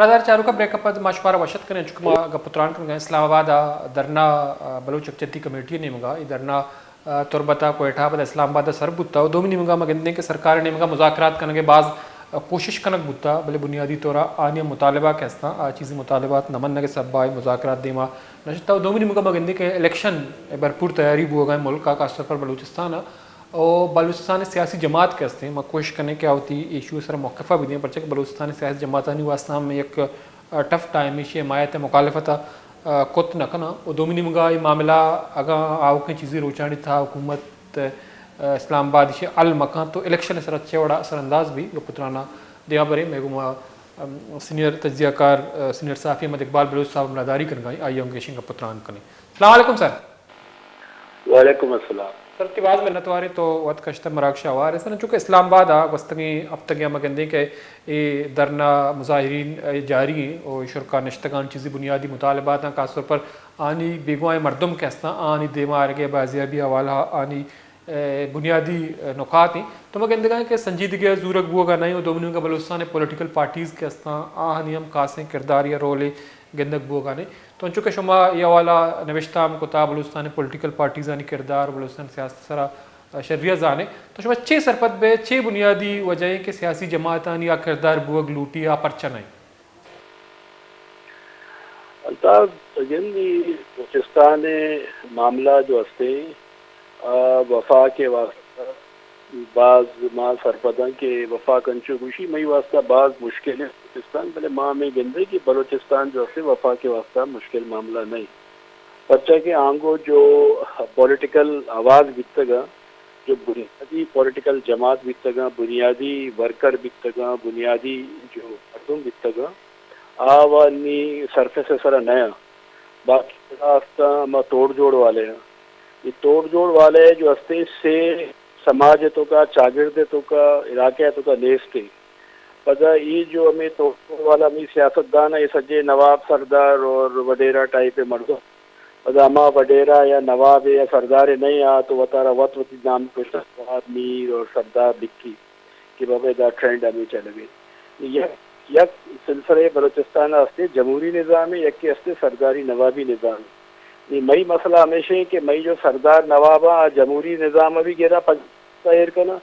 برادر چارو کا break up مشوار وشت کریں چکما گپتران کر گئے اسلام آباد درنا بلوچ چتی کمیٹی نے مگا درنا تربتا کوئٹہ بد اسلام آباد سر بوتا دو نہیں مگا مگندے کہ سرکار نے مگا مذاکرات کرنے کے بعض کوشش کنک بوتا بلے بنیادی طورا آنیا مطالبہ کیسنا چیزی مطالبات نمن نگے سب بائی مذاکرات دیما نشتا دو نہیں مگا مگندے کہ الیکشن بھرپور تیاری بو گئے ملک کا خاص طور پر بلوچستان اور بلوچستان سیاسی جماعت کہتے ہیں کوشش کرنے کیا ہوتی ایشو سر موقفہ بھی دیں پرچہ کہ بلوچستان سیاسی جماعتانی واسطہ میں ایک ٹف ٹائم ایشی حمایت مخالفت کت نہ کنا اور دومنی منگا یہ معاملہ اگر آؤ کی چیزیں روچانی تھا حکومت اسلام آباد ایشی المکان تو الیکشن سر اچھے وڑا اثر انداز بھی پترانا دیا برے میں گما سینئر تجزیہ کار سینئر صحافی احمد اقبال بلوچ صاحب ملاداری کرن گئی آئی ہوں گیشنگ کا پتران کریں. السلام علیکم سر. وعلیکم السلام سر تیواز میں نتوارے تو وقت کشتہ مراکشہ آوار ہے سر چونکہ اسلام آباد وستگی افتگیاں مگندے کہ یہ درنا مظاہرین جاری ہیں اور شرکا نشتگان چیزی بنیادی مطالبات ہیں خاص طور پر آنی بیگوائے مردم کہستا آنی دیما آرگے بازیابی حوالہ آنی بنیادی نکات ہیں تو مگندے گا کہ سنجیدگی زورک بوگا نہیں اور دومنیوں کا بلوچستان پولیٹیکل پارٹیز کہستا آنی ہم خاصیں کردار یا رولے گندک بوگا نہیں تو انچو کہ شما یہ والا نوشتام کتا بلوچستان پولیٹیکل پارٹیزانی کردار بلوچستان سیاست سرا شریعہ زانے تو شما چھ سرپت بے چھ بنیادی وجہیں کہ سیاسی جماعتانی یا کردار بوگ لوٹی یا پرچہ نہیں. الطاف جنگی بلوچستان معاملہ جو ہستے وفا کے واسطہ بعض ماں سرپدہ کے وفا کنچو گوشی مئی واسطہ بعض مشکل ہے بلوچستان بلے ماں میں گندے کہ بلوچستان جو ہستے وفا کے واسطہ مشکل معاملہ نہیں بچہ کے آنگو جو پولیٹیکل آواز بکتگا جو بنیادی پولیٹیکل جماعت بکتگا بنیادی ورکر بکتگا بنیادی جو مردم بکتگا آوانی سرفے سے سرا نیا باقی راستہ ما توڑ جوڑ والے ہیں یہ توڑ جوڑ والے جو ہستے سے سماج تو کا چاگرد تو کا علاقہ تو کا نیستے پدا یہ جو ہمیں توڑ جوڑ والا ہمیں سیاست دان ہے سجے نواب سردار اور وڈیرا ٹائپ مردوں پدا ہما وڈیرا یا نواب یا سردار نہیں آ تو وطارا وطی نام کچھ میر اور سردار لکھی کہ بابا دا ٹرینڈ ہمیں چلے گئے یک سلسلے بلوچستان ہستے جمہوری نظام ہے یک کے ہستے سرداری نوابی نظام ہے. یہ مئی مسئلہ ہمیشہ ہے کہ مئی جو سردار نوابہ جمہوری نظام ابھی گیرا پنجہ ایر کرنا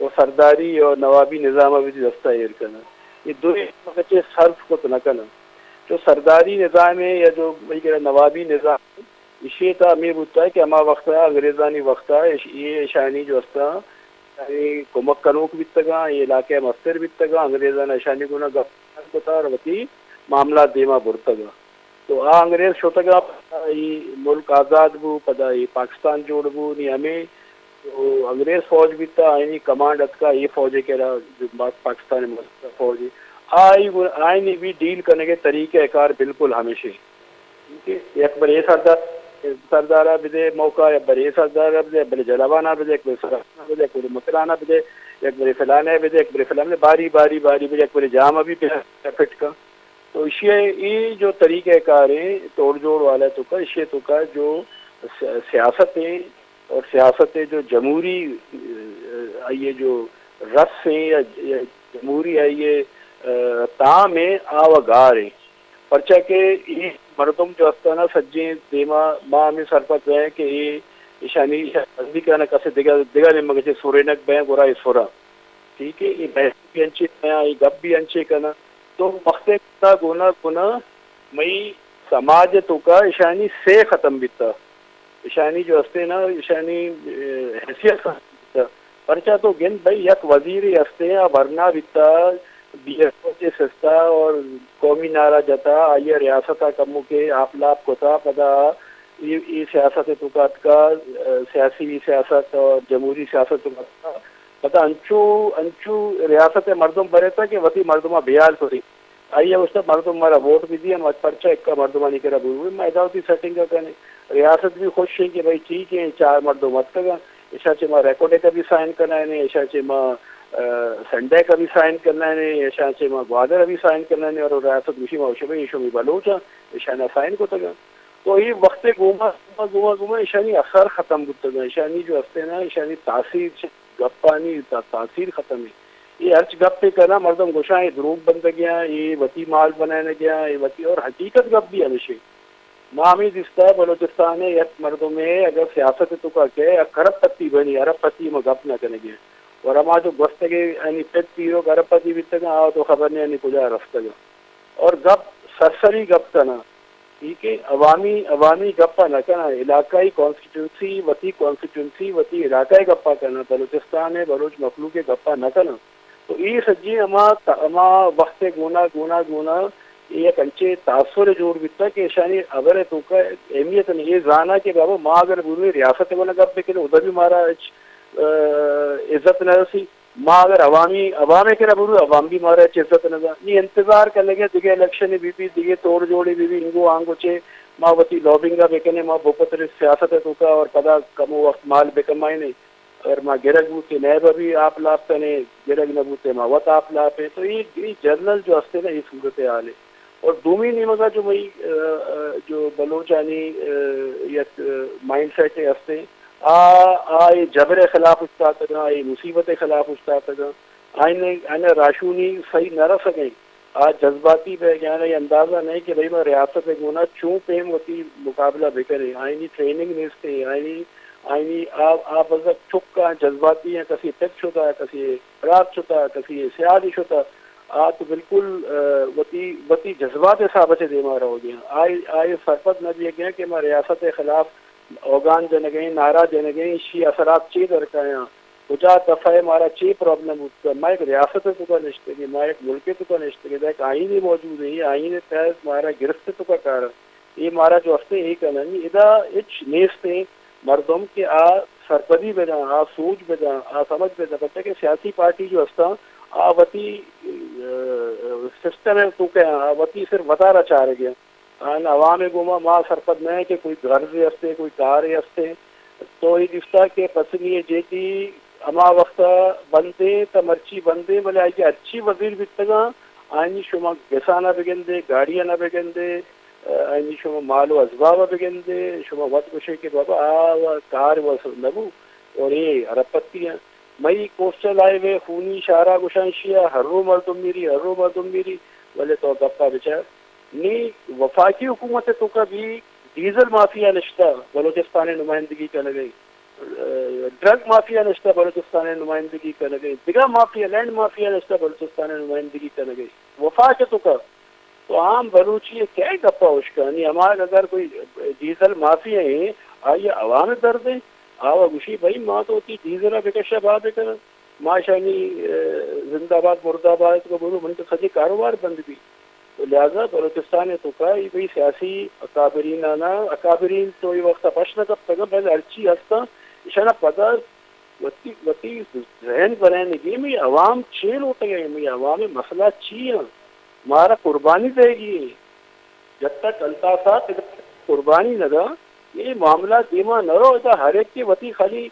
اور سرداری اور نوابی نظام ابھی دستہ ایر کرنا یہ دو بچے صرف کو تو نہ کرنا جو سرداری نظام ہے یا جو مئی گیرا نوابی نظام ہے اسی طرح ہمیں بوتا ہے کہ ہما وقت ہے انگریزانی وقت ہے یہ شانی جو ہستا یعنی کمک کنوک بیتگا یہ علاقہ مستر بیتگا انگریزان اشانی کو نہ گفتار کو تھا وتی معاملہ دیما برتگا تو انگریز چھوٹا یہ ملک آزاد بو پدا یہ پاکستان جوڑ بو نہیں ہمیں تو انگریز فوج بھی تھا آئینی کمانڈ ات کا یہ فوج کہہ رہا جو پاکستان فوج آئینی بھی ڈیل کرنے کے طریقہ کار بالکل ہمیشہ ٹھیک ہے ایک بار یہ سردارہ بدے موقع یا بر یہ سردارہ بدے بلے جلوانہ بدے ایک بر سرانہ بدے ایک بر مکرانہ بدے ایک بر فلانے بدے ایک بر فلانے باری بدے ایک بر جامع بھی پھٹ کا تو یہ جو طریقہ کار ہیں توڑ جوڑ والا تو کا اشیاء تو کا جو سیاستیں اور سیاستیں جو جمہوری آئیے جو رس ہیں یا جمہوری آئیے تام ہیں آوگار ہیں پرچہ کہ یہ مردم جو استانا سجیں دیما ماں میں سرپت ہے کہ یہ اشانی ازدی کہنا کسے دگا نے مگے سورینک بین گورا یہ سورا ٹھیک ہے یہ بحث بھی انچے کہنا یہ گپ بھی انچے کہنا تو مختے کتا گونا گنا مئی سماج تو کا اشانی سے ختم بیتا اشانی جو ہستے نا اشانی حیثیت ختم پرچہ تو گن بھائی یک وزیر ہستے ہیں ورنہ بیتا بی ایس او سے سستا اور قومی نعرہ جتا آئیے ریاستہ کمو کے آپ لاب کو تھا پدا یہ سیاست تو کا سیاسی سیاست اور جمہوری سیاست تو کا پتا انچو ریاست مردم برے تھا کہ وتی مردمہ بیال کو رہی آئیے اس طرح مردم ہمارا ووٹ بھی دیا پرچہ ایک کا مردمہ نہیں کرا بھول میں اداوتی سیٹنگ کا کہنے ریاست بھی خوش ہے کہ بھائی ٹھیک ہے چار مردم مت کا ایسا چما ریکارڈے کا بھی سائن کرنا ہے ایسا چما سنڈے کا بھی سائن کرنا ہے ایسا چما گوادر ابھی سائن کرنا ہے اور ریاست مشی موشے میں ایشو میں بلوچا ایشانہ سائن کو تگا تو یہ وقت گوما ایشانی اثر ختم ہوتا گا ایشانی جو ہستے نا ایشانی تاثیر گپانی تاثیر ختم ہے یہ ہرچ گپ پہ کرنا مردم گوشاں یہ دروغ بند گیا یہ وتی مال بنانے گیا یہ وتی اور حقیقت گپ بھی ہمیشہ معامی دستا ہے بلوچستان یک مردم میں اگر سیاست تو کا کہ کرب پتی بنی ارب پتی میں گپ نہ کرنے گیا اور ہما جو گفتگی یعنی پت پیو ارب پتی بھی تک آؤ تو خبر نہیں کجا رفتہ گا اور گپ سرسری گپ کرنا ٹھیک ہے عوامی گپا نہ کرنا علاقائی کانسٹیٹوینسی وتی علاقائی گپا کرنا بلوچستان ہے بلوچ مخلوق کے گپا نہ کرنا تو یہ سجی اما وقت گونا یہ کنچے تاثر جوڑ بیتا کہ شانی اگر تو کا اہمیت نہیں یہ جانا کہ بابا ماں اگر بولے ریاست کو نہ گپ پہ ادھر بھی مارا عزت نہ سی ماں اگر عوام کے نہ بولو عوام بھی مارا عزت نہ یہ انتظار کرنے گیا دیگه الیکشن بھی دیگه توڑ جوڑی بھی انگو آنگو چے ماں وتی لابنگا بیکنے ماں بوپتر سیاست تو کا اور پدا کم وقت مال بیکمائی نہیں اور ماں گرگ بوتے نیب بھی آپ لاپ کنے گرگ نہ بوتے ماں وط آپ لاپ ہے تو یہ جرنل جو ہستے نا یہ صورت حال ہے اور دومی نیمگا جو وہی جو بلوچانی یک مائنڈ سیٹ ہستے یہ جبر خلاف استاد گا یہ مصیبت خلاف استاد گا آئین راشونی صحیح نہ رہ سکیں آج جذباتی پہ گیا یہ اندازہ نہیں کہ بھائی میں ریاست گونا چوں پیم ہوتی مقابلہ بکرے آئینی ٹریننگ نہیں آئینی آپ چھک کا جذباتی ہیں کسی ٹیک چھوتا ہے کسی رات چھوتا ہے کسی سیادی چھوتا تو بالکل وتی جذبات حساب سے دے مارا ہو گیا آئے سرپت نہ دیا گیا کہ میں ریاست کے خلاف اوگان دینے گئے نعرہ دینے گئے شی اثرات چی درکا ہیں کجا دفعہ مارا چی پرابلم ہوتا ہے میں ایک ریاست تو کا نشتے گی میں ایک ملک تو کا نشتے گی ایک آئین موجود ہے یہ آئین تحت مارا گرفت تو کا کار یہ مارا جو ہفتے یہی کرنا نہیں ادا اچ نیستے مردم کے سرپدی بجا سوچ بجا سمجھ بجا بچہ کہ سیاسی پارٹی جو ہستا وتی سسٹم ہے تو کہ وتی صرف وطارہ چاہ رہے گیا عوام گوما ماں سرپد میں کہ کوئی گھر ہستے کوئی کار ہستے تو یہ دستا کہ پسنی جیتی اما وقت بندے تو مرچی بندے بولے آئی کہ اچھی وزیر بتگا آئینی شما گسانہ بگن دے گاڑیاں نہ بگن دے آئینی شما مال و ازباب بگن دے شما وقت گوشے کہ بابا کار و نبو اور یہ رپتی ہیں مئی کوسٹل آئے ہوئے خونی شارہ گشانشیا ہر رو مردم میری بولے تو گپا بچار نی وفاقی حکومت تو کا بھی ڈیزل مافیا نشتہ بلوچستان نمائندگی کر گئی ڈرگ مافیا نشتہ بلوچستان نمائندگی کر گئی دیگر مافیا لینڈ مافیا نشتہ بلوچستان نمائندگی کر گئی وفاق تو کا تو عام بلوچی کیا گپا اشکا نہیں ہمارے اگر کوئی ڈیزل مافیا ہیں آئیے عوام درد ہے آوا گوشی بھائی ماں تو ہوتی ڈیزل بکشا بات ہے ماں شانی زندہ باد مرد آباد کو بولو من تو سجے کاروبار بند بھی تو لہذا بلوچستان تو کا یہ بھائی سیاسی اکابرین آنا اکابرین تو یہ وقت پشن کب تک پہلے ارچی ہستا اشانہ پتا وتی ذہن بنانے گی میں عوام چیل ہوتا گئے میں عوام مسئلہ چی ہے مارا قربانی دے گی جب تک الطافہ قربانی لگا یہ معاملہ دیما نہ رہو تھا ہر ایک کی وتی خالی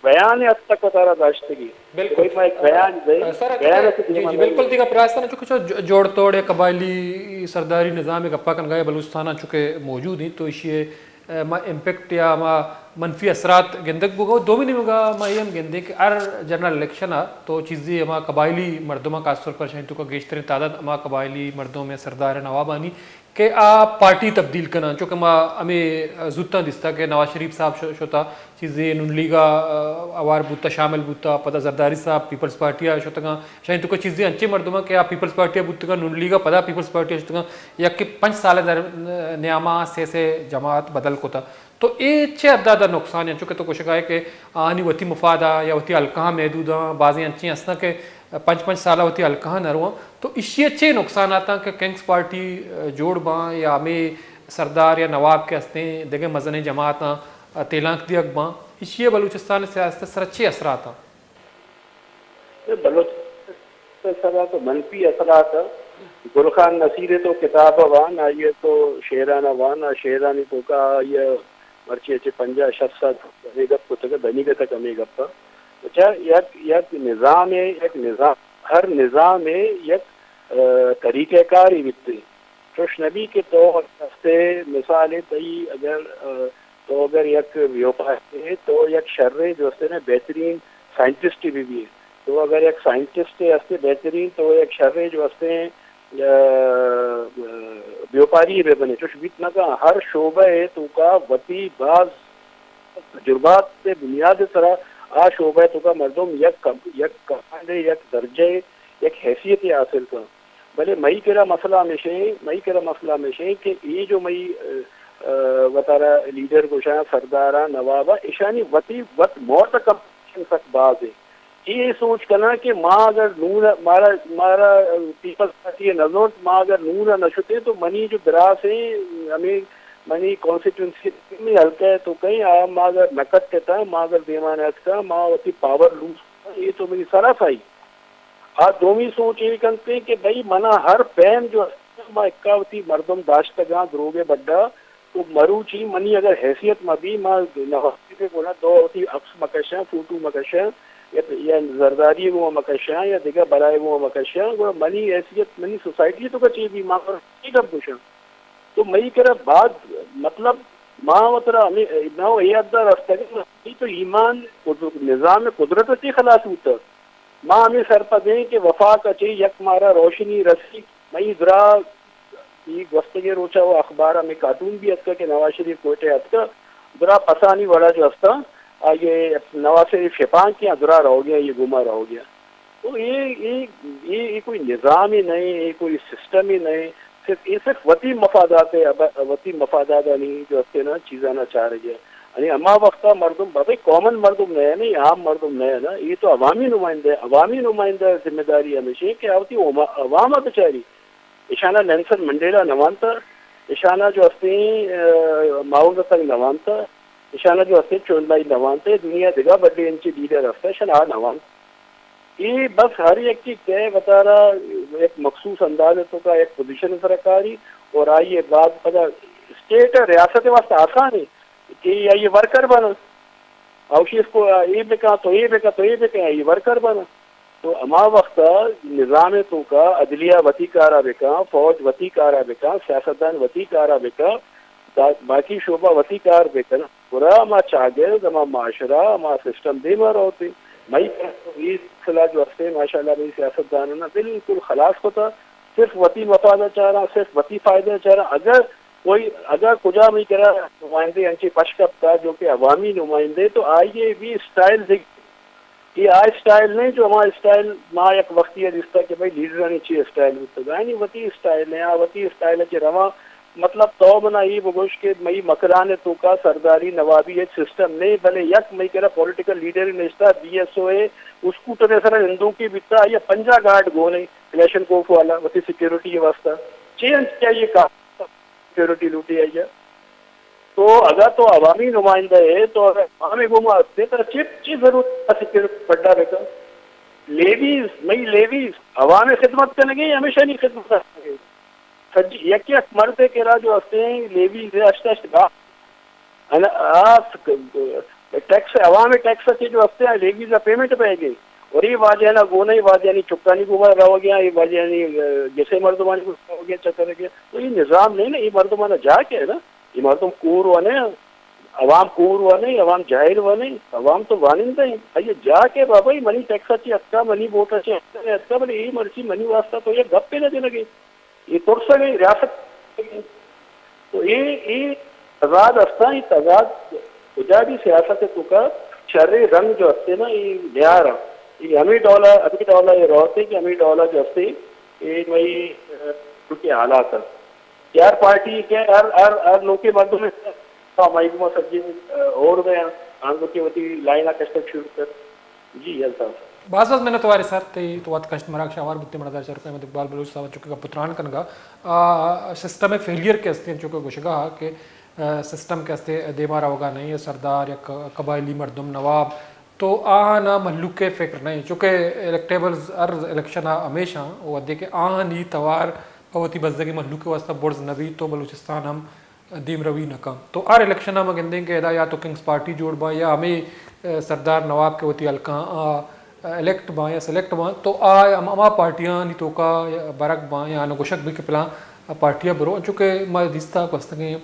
بیان اب تک بتا داشتے گی بالکل بیان جی بالکل دیکھا پراستان چکے جوڑ توڑ قبائلی سرداری نظام گپا کن گئے بلوچستان چکے موجود ہیں تو اسی ما امپیکٹ یا ما منفی اثرات گندک بگو دومی نہیں ہوگا ما یہ گندے کہ ہر جنرل الیکشن تو چیزیں ہما قبائلی مردمہ خاص طور پر شاید تو کا گیشترین تعداد ہما قبائلی مردوں میں سردار نوابانی کہ پارٹی تبدیل کرنا چونکہ ہمیں زودتا دستا کہ نواز شریف صاحب شوتا چیزیں نون لیگا اوار بوتا شامل بوتا پتہ زرداری صاحب پیپلز پارٹی شوتگا شاید تو کوئی چیزیں انچے مردمہ کہ پیپلز پارٹی بوتگا نون لیگا پتہ پیپلز پارٹی شوتگا یا کہ 5 سال در نیاما سے جماعت بدل کو تھا تو یہ اچھے ادادہ نقصان ہیں چونکہ تو کوشش ہے کہ آنی وتی مفادہ یا وتی الکاہ محدودہ بعضی انچیں ہسنا کہ 5 سالہ ہوتی الکاہ نہ رہا تو اسی اچھے نقصانات ہیں کہ کنگس پارٹی جوڑ باں یا ہمیں سردار یا نواب کے ہستے ہیں دیکھیں مزن جماعت ہیں تیلانک دی اقباں اسی بلوچستان سیاست سر اچھے اثرات ہیں بلوچستان تو منفی اثرات گل خان نصیر تو کتاب وان آئیے تو شیرانہ وان شیرانی تو کا یہ مرچی اچھے 50-60 ہمیں گپ کو تک دنی کے تک ہمیں گپ یک نظام ہے ایک نظام ہر نظام ہے یک طریقہ کار ہی بکتے خوش نبی کے طور سے مثال تئی اگر یک ویوپار ہے تو یک شرے جو ہے نا بہترین سائنٹسٹ بھی ہے تو اگر ایک سائنٹسٹ ہستے بہترین تو ایک شرح جو ہستے ہیں بیوپاری بے بنے چوش بیت نہ کا ہر شعبہ ہے تو کا وتی بعض تجربات سے بنیاد طرح آ شعبہ تو کا مردم یک کمانڈ یک درجے یک حیثیت حاصل کا بھلے مئی کرا مسئلہ ہمیشہ کہ یہ جو مئی وطارہ لیڈر کو شاہ سردارہ نوابہ ایشانی وتی وط موت کمپٹیشن تک باز ہے یہ سوچ کرنا کہ ماں اگر نور مارا پیپلز پارٹی نظر ماں اگر نور نشتے تو منی جو دراز ہے ہمیں منی کانسٹیٹوینسی میں ہلکا ہے تو کہیں ماں اگر نقد کہتا ہے ماں اگر دیوانیت کا ماں ہوتی پاور لوز یہ تو میری صرف آئی آج دومی سوچ یہ کرتے کہ بھائی منا ہر پین جو ماں اکاوتی مردم داشتگاں دروگے بڈا تو مروچی منی اگر حیثیت مبی ماں نواستی پہ بولا دو ہوتی عکس مکشاں فوٹو مکشاں یا زرداری وہ مکشاں یا دیگر برائے وہ مکشاں وہ منی حیثیت منی سوسائٹی تو کچھ بھی ماں پر کب پوچھا تو مئی کرا بعد مطلب ماں وطرہ ہمیں نہ یہ ادھا رفتہ کہ تو ایمان نظام قدرت کی خلاص ہوتا ماں ہمیں سر پر دیں کہ وفا کا چی یک مارا روشنی رسی مئی درا یہ گفتگی روچا وہ اخبار میں کارٹون بھی ہستا کہ نواز شریف کوئٹے ہستا درا پسانی والا جو ہستا یہ نواز شریف شپان کیا درا رہو گیا یہ گما رہو گیا تو یہ کوئی نظام ہی نہیں یہ کوئی سسٹم ہی نہیں صرف وطی مفادات ہے وطی مفادات نہیں جو ہستے نا چیزاں نہ چاہ رہی ہے یعنی اما وقتہ مردم بھائی کامن مردم نہیں ہے نہیں عام مردم نہیں ہے نا یہ تو عوامی نمائندہ ذمہ داری ہمیشہ کہ آتی عوام بچاری اشانہ نیلسن منڈیلا نوانتا اشانہ جو ہستے ماؤ تک نوانتا اشانہ جو ہستے چونلائی نوانتے دنیا دگا بڑے انچی لیڈر ہستے شنہ نوانتا یہ بس ہر ایک کی کہ بتا رہا ایک مخصوص انداز تو کا ایک پوزیشن سرکاری اور آئیے بات پتا اسٹیٹ ریاست واسطے آسان ہے کہ یہ ورکر بنا اوشیس کو یہ بکا تو یہ بکا تو یہ بکا یہ ورکر بنا تو اما وقت نظام تو کا عدلیہ وتی کارا بکا فوج وتی کارا بکا سیاستدان وتی کارا بکا باقی شعبہ وتی کار بکا نا پورا اما چاگرد اما معاشرہ اما سسٹم دے مار ہوتے مئی صلاح جو ہستے ماشاء اللہ میری سیاستدانوں نے بالکل خلاص ہوتا صرف وطی مفادہ چاہ رہا صرف وطی فائدہ چاہ رہا اگر کجا میں کرا نمائندے انچی پشکپ کا جو کہ عوامی نمائندے تو آئیے بھی اسٹائل یہ آئی اسٹائل نہیں جو ہمارا اسٹائل ماں ایک وقتی ہے جس طرح کہ بھائی لیڈر نہیں چاہیے اسٹائل ہوتا ہے نہیں وطی اسٹائل ہے وطی اسٹائل ہے کہ رواں مطلب تو بنا یہ بگوش کے مئی مکران تو کا سرداری نوابی ایک سسٹم نہیں بھلے یک مئی کرا پولیٹیکل لیڈر ہی نشتا بی ایس او ہے اس کو تو سر ہندو کی بتا یا پنجا گارڈ گو نہیں الیکشن کوف والا وتی سیکورٹی کے واسطہ چینج کیا یہ کا سیکورٹی لوٹی ہے تو اگر تو عوامی نمائندہ ہے تو اگر عوامی گما تو چیز ضرورت سیکورٹی بڑا رہتا لیویز مئی لیویز عوامی خدمت کرنے گے ہمیشہ نہیں خدمت کرنے گے یک مرد کے را جو ہستے ہیں لیویز ٹیکس عوامی ٹیکس کے جو ہستے ہیں لیویز پیمنٹ پہ گئی اور یہ واجہ نا گو نہیں واجہ نہیں چکانی گما رہو گیا یہ واجہ نہیں جیسے مردمانی کو ہو گیا چکر گیا تو یہ نظام نہیں نا یہ مردمانہ جا کے ہے نا یہ مردم کور ہوا نہیں عوام کور ہوا نہیں عوام جاہر ہوا نہیں عوام تو وانندہ ہیں یہ جا کے بابا منی ٹیکس اچھی اچھا منی ووٹ اچھے اچھا بولے یہ مرضی منی واسطہ تو یہ گپ پہ نہ دینے گئی یہ ترس گئی ریاست تو یہ تضاد ہستا یہ تضاد خدا بھی سیاست تو کا شرع رنگ جو ہستے نا یہ لیا رہا یہ ہمیں ڈولا یہ رہتے کہ ہمیں ڈولا جو ہستے یہ وہی کیونکہ حالات یار پارٹی کے ہر لوگ کے مردوں میں محکمہ سبزی اور گیا آنگوں کی ہوتی لائن کشتک شروع کر جی ہلتا بعض میں نے تمہارے ساتھ تو وقت کشت مراک شاوار بتے مردار چرکا احمد اقبال بلوچ صاحب چکے کا پتران کنگا سسٹم فیلئر کے ہستے ہیں چکے گوشگا کہ سسٹم کے ہستے دیمارا ہوگا نہیں ہے سردار یا قبائلی مردم نواب تو آنا ملوک کے فکر نہیں چونکہ الیکٹیبلز ہر الیکشن ہمیشہ وہ دے کہ آنی توار ہوتی بزدگی ملوک کے واسطہ برز نبی تو بلوچستان ہم دیم روی نکم تو ہر الیکشن ہم گندیں کہ یا تو کنگز پارٹی جوڑ با یا ہمیں سردار نواب کے ہوتی حلقہ الیکٹ باں یا سلیکٹ باں تو اما پارٹیاں نی تو کا برک باں یا نگوشک بھی کہ پلاں پارٹیاں برو چونکہ ما دیستا کوستگیں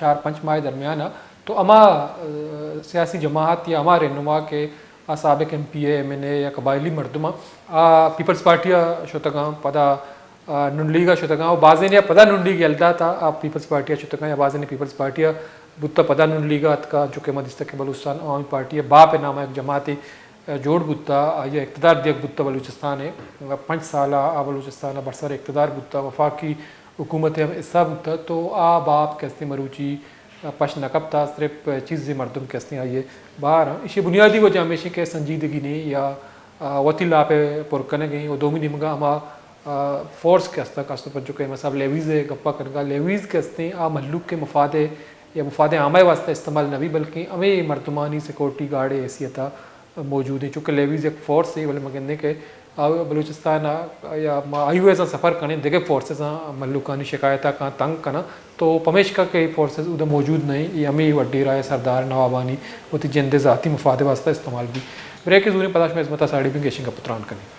4-5 ماہ درمیان تو اما سیاسی جماعت یا اما رہنما کے سابق MPA MNA یا قبائلی مردمہ پیپلز پارٹی شتگاں پدا ننلیگا شتگاں بعضیں یا پدا ننلی گلدا تھا پیپلز پارٹی شتگاں یا بعضیں پیپلز پارٹی بتا پدا ننلیگا کا جو کہ مدستہ بلوچستان عوامی پارٹی باپ نامہ ایک جماعت جوڑ بتا یہ اقتدار دیکھ بتا بلوچستان ہے 5 سالہ بلوچستان برسر اقتدار بتا وفاقی حکومت حصہ بتا تو باپ کیسے مروچی پش نقب تھا صرف چیز مردم کیسے آئیے باہر اسی بنیادی وجہ ہمیشہ کہ سنجیدگی نہیں یا وتی لا پہ پرکنے گئی وہ دومی نمگا ہما فورس کے ہستا کاستو پر جو کہ مصاب لیویز گپا کرگا لیویز کے ہستے محلوق کے مفاد یا مفاد عامہ واسطہ استعمال نبی بلکہ ہمیں مردمانی سیکورٹی گارڈ حیثیتہ موجود ہیں چونکہ لیویز ایک فورس ہے بولے مگندے کہ بلوچستان یا آئی ایسا سفر کرنے دیکھے فورسز ملوکانی شکایتہ کا تنگ کنا تو پمیش کا کئی فورسز ادھر موجود نہیں یہ ہمیں وڈی رائے سردار نوابانی وہ تی جندے ذاتی مفاد واسطہ استعمال بھی بریک زونی پتاش میں عظمتہ ساڑی بھی گیشنگ کا پتران کریں